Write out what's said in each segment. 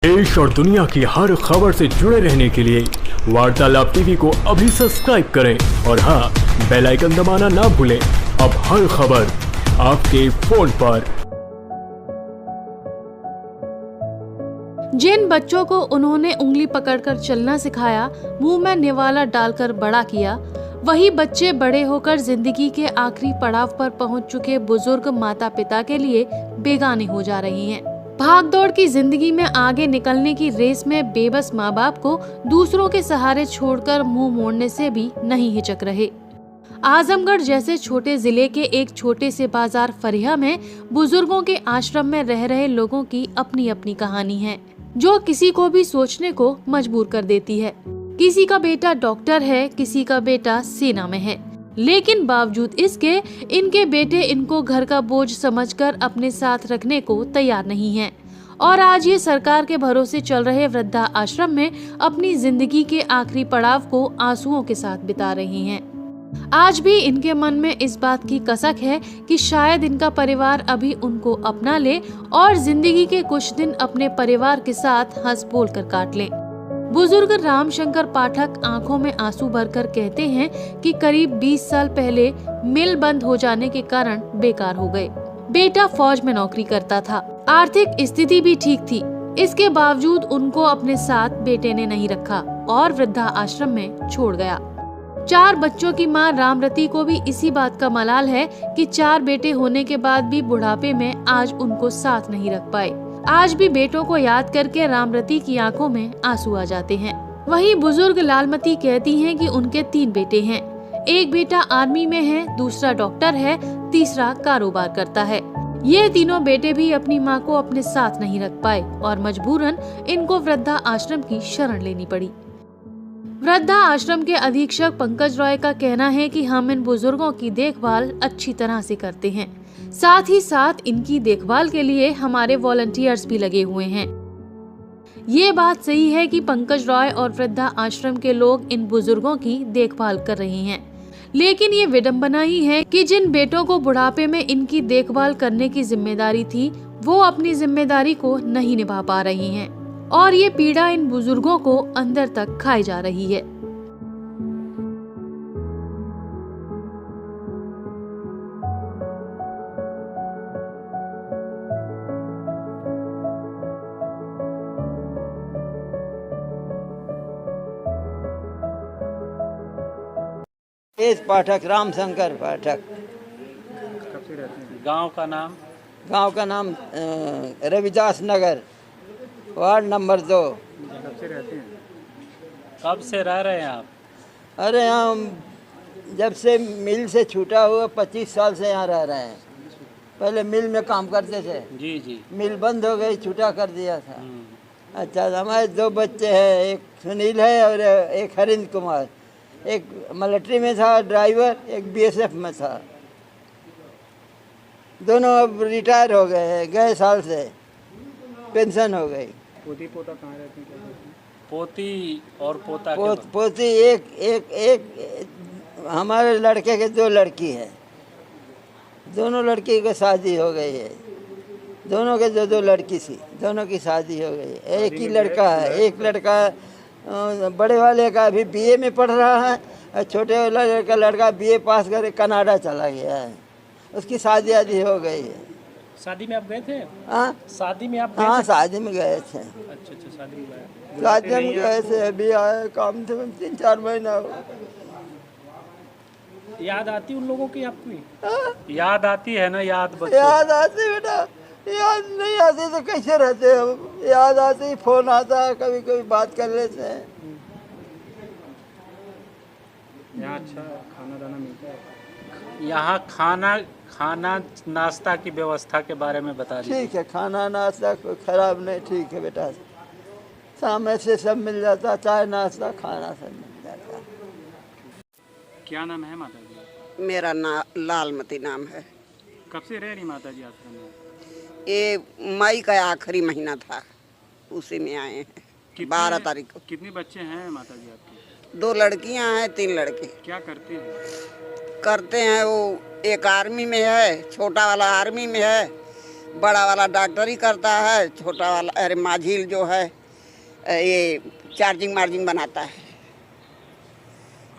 देश और दुनिया की हर खबर से जुड़े रहने के लिए वार्तालाप टीवी को अभी सब्सक्राइब करें और हाँ, बेल आइकन दबाना ना भूलें। अब हर खबर आपके फोन पर। जिन बच्चों को उन्होंने उंगली पकड़कर चलना सिखाया, मुंह में निवाला डालकर बड़ा किया, वही बच्चे बड़े होकर जिंदगी के आखिरी पड़ाव पर पहुंच चुके बुजुर्ग माता पिता के लिए बेगाने हो जा रहे हैं। भागदौड़ की जिंदगी में आगे निकलने की रेस में बेबस माँ बाप को दूसरों के सहारे छोड़कर मुंह मोड़ने से भी नहीं हिचक रहे। आजमगढ़ जैसे छोटे जिले के एक छोटे से बाजार फरिया में बुजुर्गों के आश्रम में रह रहे लोगों की अपनी अपनी कहानी है, जो किसी को भी सोचने को मजबूर कर देती है। किसी का बेटा डॉक्टर है, किसी का बेटा सेना में है, लेकिन बावजूद इसके इनके बेटे इनको घर का बोझ समझकर अपने साथ रखने को तैयार नहीं हैं। और आज ये सरकार के भरोसे चल रहे वृद्धा आश्रम में अपनी जिंदगी के आखिरी पड़ाव को आंसुओं के साथ बिता रही हैं। आज भी इनके मन में इस बात की कसक है कि शायद इनका परिवार अभी उनको अपना ले और जिंदगी के कुछ दिन अपने परिवार के साथ हंस बोल कर काट लें। बुजुर्ग रामशंकर पाठक आंखों में आंसू भरकर कहते हैं कि करीब 20 साल पहले मिल बंद हो जाने के कारण बेकार हो गए। बेटा फौज में नौकरी करता था, आर्थिक स्थिति भी ठीक थी, इसके बावजूद उनको अपने साथ बेटे ने नहीं रखा और वृद्धा आश्रम में छोड़ गया। 4 बच्चों की मां रामरती को भी इसी बात का मलाल है कि 4 बेटे होने के बाद भी बुढ़ापे में आज उनको साथ नहीं रख पाए। आज भी बेटों को याद करके रामरती की आंखों में आंसू आ जाते हैं। वहीं बुजुर्ग लालमती कहती हैं कि उनके 3 बेटे हैं। एक बेटा आर्मी में है, दूसरा डॉक्टर है, तीसरा कारोबार करता है। ये तीनों बेटे भी अपनी मां को अपने साथ नहीं रख पाए और मजबूरन इनको वृद्धा आश्रम की शरण लेनी पड़ी। वृद्धा आश्रम के अधीक्षक पंकज रॉय का कहना है कि हम इन बुजुर्गों की देखभाल अच्छी तरह से करते हैं, साथ ही साथ इनकी देखभाल के लिए हमारे वॉलंटियर्स भी लगे हुए हैं। ये बात सही है कि पंकज रॉय और वृद्धा आश्रम के लोग इन बुजुर्गों की देखभाल कर रहे हैं, लेकिन ये विडंबना ही है कि जिन बेटों को बुढ़ापे में इनकी देखभाल करने की जिम्मेदारी थी, वो अपनी जिम्मेदारी को नहीं निभा पा रही हैं और ये पीड़ा इन बुजुर्गों को अंदर तक खाई जा रही है। इस पाठक रामशंकर पाठक। कब से रहते हैं? गांव का नाम रविदास नगर, वार्ड नंबर 2। कब से रहते हैं? कब से रह रहे हैं आप? अरे हम जब से मिल से छूटा हुआ 25 साल से यहाँ रह रहे हैं। पहले मिल में काम करते थे। जी जी। मिल बंद हो गई, छूटा कर दिया था। अच्छा, हमारे 2 बच्चे हैं, एक सुनील है और एक हरिंद्र कुमार। एक मिलिट्री में था ड्राइवर, एक बीएसएफ में था। दोनों अब रिटायर हो गए हैं, गए साल से पेंशन हो गई। पोती पोता कहाँ रहते हैं? पोती और पोता पोती एक हमारे लड़के के 2 लड़की है। दोनों लड़की की शादी हो गई है। दोनों के 2 लड़की थी, दोनों की शादी हो गई है। एक ही लड़का है। एक लड़का बड़े वाले का अभी बीए में पढ़ रहा है और छोटे वाले का लड़का बीए पास करके कनाडा चला गया है। उसकी शादी आदि हो गई है। शादी में आप गए थे? हाँ, शादी में आप? हाँ, शादी में गए थे। अच्छा, शादी में गए। शादी में गए थे, अभी आए, काम से 3-4 महीना हो। याद आती उन लोगों की आपको? याद आती है ना? याद आती बेटा, याद नहीं आती तो कैसे रहते हम? याद आती, फोन आता है, कभी कभी बात कर लेते हैं। यहाँ अच्छा खाना दाना मिलता है? यहाँ खाना नाश्ता की व्यवस्था के बारे में बता दीजिए। ठीक है, खाना नाश्ता कोई खराब नहीं, ठीक है बेटा। सामने से सब मिल जाता, चाय नाश्ता खाना सब मिल जाता। क्या नाम है माता जी? मेरा नाम लालमती नाम है। कब से रह रही माता जी आश्रम में? ये मई का आखिरी महीना था, उसी में आए हैं। 12 तारीख को। कितने बच्चे हैं माता जी आपके? 2 लड़कियां हैं, 3 लड़के। क्या करते हैं? करते हैं वो, एक आर्मी में है, छोटा वाला आर्मी में है, बड़ा वाला डॉक्टरी करता है, छोटा वाला अरे माझील जो है ये चार्जिंग मार्जिंग बनाता है।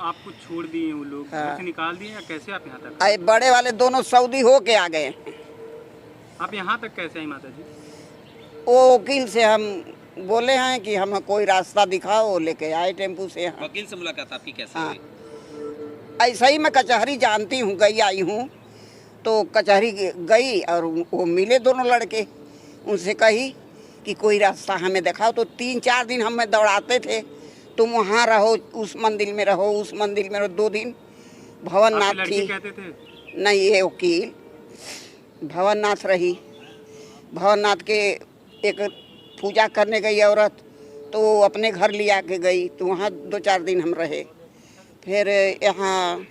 आपको छोड़ दिए वो लोग, हाँ। घर से निकाल दिए या कैसे आप यहाँ तक? अरे बड़े वाले दोनों सऊदी हो के आ गए। आप यहाँ तक कैसे आई माता जी? वो वकील से हम बोले हैं कि हमें कोई रास्ता दिखाओ, लेके आए टेम्पू से यहाँ। वकील से मुलाकात आपकी कैसे हाँ। हुई? ऐसा ही मैं कचहरी जानती हूँ, गई आई हूँ तो कचहरी गई और वो मिले दोनों लड़के। उनसे कही कि कोई रास्ता हमें दिखाओ, तो 3-4 दिन हमें दौड़ाते थे, तुम वहाँ रहो, उस मंदिर में रहो, उस मंदिर में रहो। 2 दिन भवननाथ आपकी थी, लड़की कहते थे? नहीं ये वकील भवननाथ रही। भवननाथ के एक पूजा करने गई औरत, तो वो अपने घर लिया के गई, तो वहाँ 2-4 दिन हम रहे। फिर यहाँ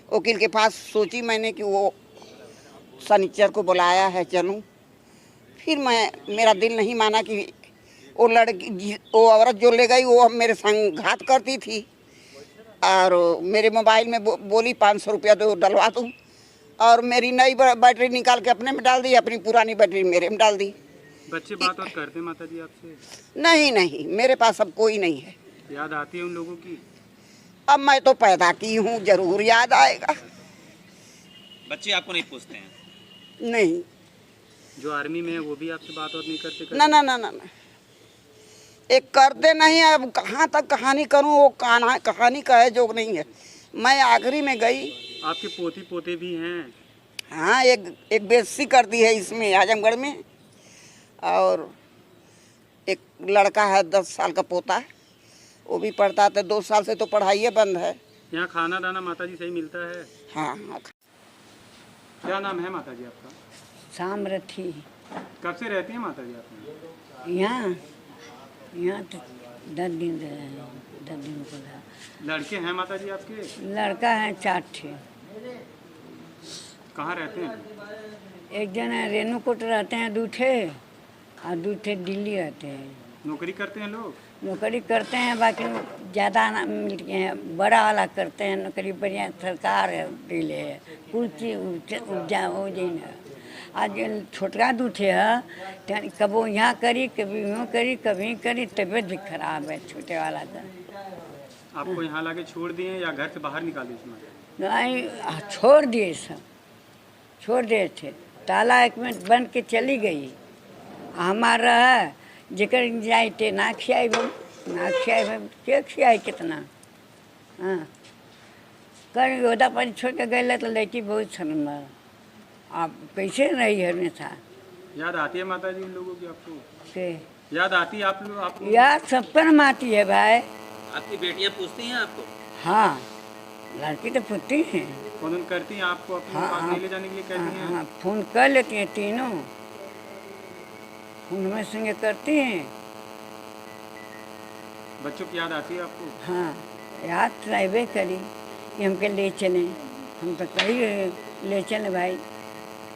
वकील के पास सोची मैंने कि वो शनिचर को बुलाया है चलूँ। फिर मेरा दिल नहीं माना कि वो लड़की, वो औरत जो ले गई वो मेरे संग घात करती थी, और मेरे मोबाइल में बोली 500 रुपया दो डलवा दूँ, और मेरी नई बैटरी निकाल के अपने में डाल दी, अपनी पुरानी बैटरी मेरे में डाल दी। बच्चे बात और करते हैं माता जी आपसे? नहीं नहीं, मेरे पास अब कोई नहीं है। याद आती है उन लोगों की? अब मैं तो पैदा की हूँ, जरूर याद आएगा। बच्चे आपको नहीं पूछते हैं? नहीं, जो आर्मी में है वो भी आपसे बात और नहीं करते? ना ना ना ना ना, एक करते नहीं है। अब कहाँ तक कहानी करूँ, वो कहानी का है जो नहीं है। मैं आखिरी में गई। आपके पोती पोते भी हैं? हाँ, एक बेइज्जती कर दी है इसमें आजमगढ़ में, और एक लड़का है 10 साल का पोता, वो भी पढ़ता था। 2 साल से तो पढ़ाई बंद है। यहाँ खाना दाना माता जी सही मिलता है? हाँ हाँ। क्या नाम है माता जी आपका? सामरथी। कब से रहती हैं माता जी आप? यहाँ तो 10 दिन रहे हैं, 10 दिन को रहा। लड़के हैं माता जी आपके? लड़का है 4 ठे। कहाँ रहते हैं? एक जन है रेणुकूट रहते हैं 2 ठे, और 2 ठे दिल्ली रहते हैं। नौकरी करते हैं लोग? नौकरी करते हैं, बाकी ज़्यादा ना मिलते हैं, बड़ा वाला करते हैं नौकरी, बढ़िया सरकार दिले है, कुल चीज उपजा हो जाए। आज छोटका 2 ठे है, कबो यहाँ करी, कभी यूँ करी, कभी करी, तबीयत भी खराब है छोटे वाला का। आपको यहाँ लाके छोड़ दिए या घर से बाहर निकाल दिए? नहीं, छोड़ दिए, सब छोड़ दिए थे। ताला एक मिनट बंद के चली गई। हमारा है जेकर जाते ना खियाब, ना खियाब के खियाई कितना। हाँ, कर ओदा पर छोड़ के गए तो लड़की बहुत शर्म। आप कैसे रही है था? याद आती है माता जी उन लोगों की आपको? के याद आती है आप लोग आपको? यार सब पर माती है भाई। आपकी बेटियां पूछती हैं आपको? हाँ, लड़की तो पूछती हैं। फोन करती हैं आपको अपने पास नहीं ले जाने के लिए कहती हैं? हाँ, फोन कर लेती हैं तीनों, फोन में संगे करती हैं। बच्चों की याद आती है आपको? हाँ, याद तो आइबे करी कि हमके ले चलें, हम तो कही ले चले भाई।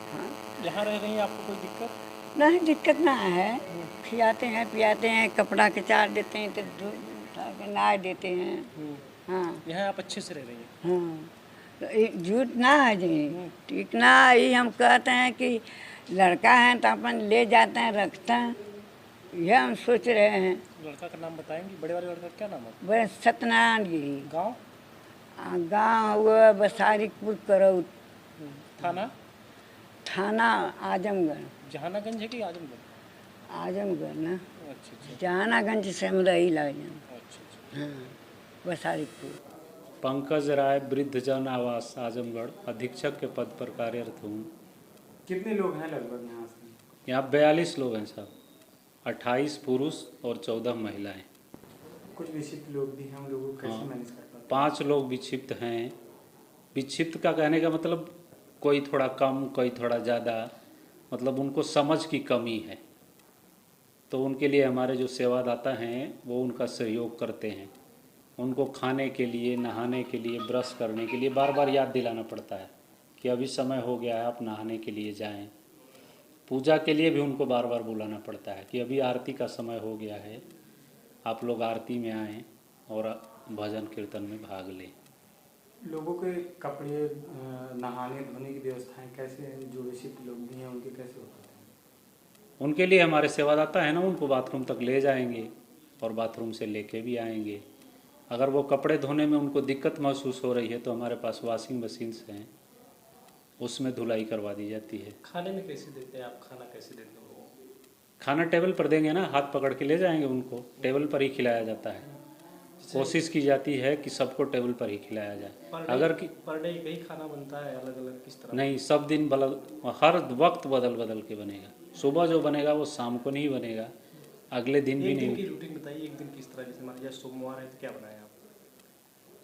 हाँ, यहाँ रह रही हैं, आपको कोई दिक्कत? नहीं दिक्कत ना है, खिलाते हैं पियाते हैं, कपड़ा के चार देते हैं, तो उठा के नहा देते हैं। हाँ यहाँ आप अच्छे से रह रही हैं? हाँ, तो झूठ ना है जी, ठीक ना। ये हम कहते हैं कि लड़का है तो अपन ले जाते हैं, रखते हैं, यह हम सोच रहे हैं। लड़का का नाम बताएंगी? बड़े वाले लड़का क्या नाम है? बड़े सत्यनारायण गिरी। गाँव? गाँव हुआ बसारीपुर करौत। थाना? थाना आजमगढ़। जहानागंज है कि आजमगढ़? आजमगढ़ ना, अच्छा अच्छा जहानागंज से हम रही लग जाए। अच्छा। हाँ, बसारीपुर। पंकज राय, वृद्धजन आवास आजमगढ़ अधीक्षक के पद पर कार्यरत हूँ। कितने लोग हैं लगभग यहाँ से? यहाँ 42 लोग हैं साहब, 28 पुरुष और 14 महिलाएं। कुछ विक्षिप्त लोग भी हैं, उन लोगों को कैसे हाँ। मैनेज कर पाते हैं? 5 लोग विक्षिप्त हैं। विक्षिप्त का कहने का मतलब कोई थोड़ा कम, कोई थोड़ा ज़्यादा, मतलब उनको समझ की कमी है, तो उनके लिए हमारे जो सेवादाता हैं वो उनका सहयोग करते हैं। उनको खाने के लिए, नहाने के लिए, ब्रश करने के लिए बार बार याद दिलाना पड़ता है कि अभी समय हो गया है, आप नहाने के लिए जाएं। पूजा के लिए भी उनको बार बार बुलाना पड़ता है कि अभी आरती का समय हो गया है, आप लोग आरती में आएँ और भजन कीर्तन में भाग लें। लोगों के कपड़े, नहाने धोने की व्यवस्थाएं कैसे हैं? जो विक्षिप्त लोग भी हैं उनके कैसे होते हैं? उनके लिए हमारे सेवादाता है ना, उनको बाथरूम तक ले जाएंगे और बाथरूम से लेके भी आएंगे। अगर वो कपड़े धोने में उनको दिक्कत महसूस हो रही है तो हमारे पास वॉशिंग मशीन्स हैं, उसमें धुलाई करवा दी जाती है। खाने में कैसे देते हैं आप? खाना कैसे देते हो? खाना टेबल पर देंगे ना, हाथ पकड़ के ले जाएंगे, उनको टेबल पर ही खिलाया जाता है। कोशिश की जाती है कि सबको टेबल पर ही खिलाया जाए। अगर कि पर डे कई खाना बनता है अलग अलग, किस तरह? नहीं, सब दिन हर वक्त बदल बदल के बनेगा। सुबह जो बनेगा वो शाम को नहीं बनेगा, अगले दिन भी एक दिन नहीं। की रूटीन बताइए, एक दिन किस तरह? जैसे मान लीजिए सोमवार है तो क्या बनाया आप?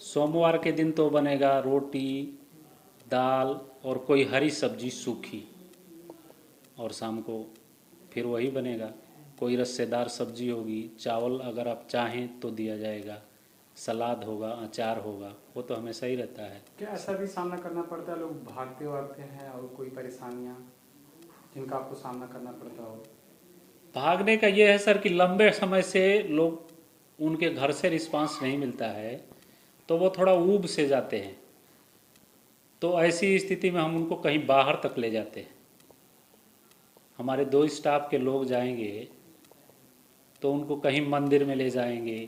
सोमवार के दिन तो बनेगा रोटी, दाल और कोई हरी सब्जी सूखी, और शाम को फिर वही बनेगा। कोई रस्सेदार सब्जी होगी, चावल अगर आप चाहें तो दिया जाएगा, सलाद होगा, अचार होगा, वो तो हमेशा ही रहता है। क्या ऐसा भी सामना करना पड़ता है, लोग भागते वागते हैं और कोई परेशानियां जिनका आपको सामना करना पड़ता हो? भागने का ये है सर कि लंबे समय से लोग उनके घर से रिस्पांस नहीं मिलता है तो वो थोड़ा ऊब से जाते हैं, तो ऐसी स्थिति में हम उनको कहीं बाहर तक ले जाते हैं। हमारे 2 स्टाफ के लोग जाएंगे तो उनको कहीं मंदिर में ले जाएंगे,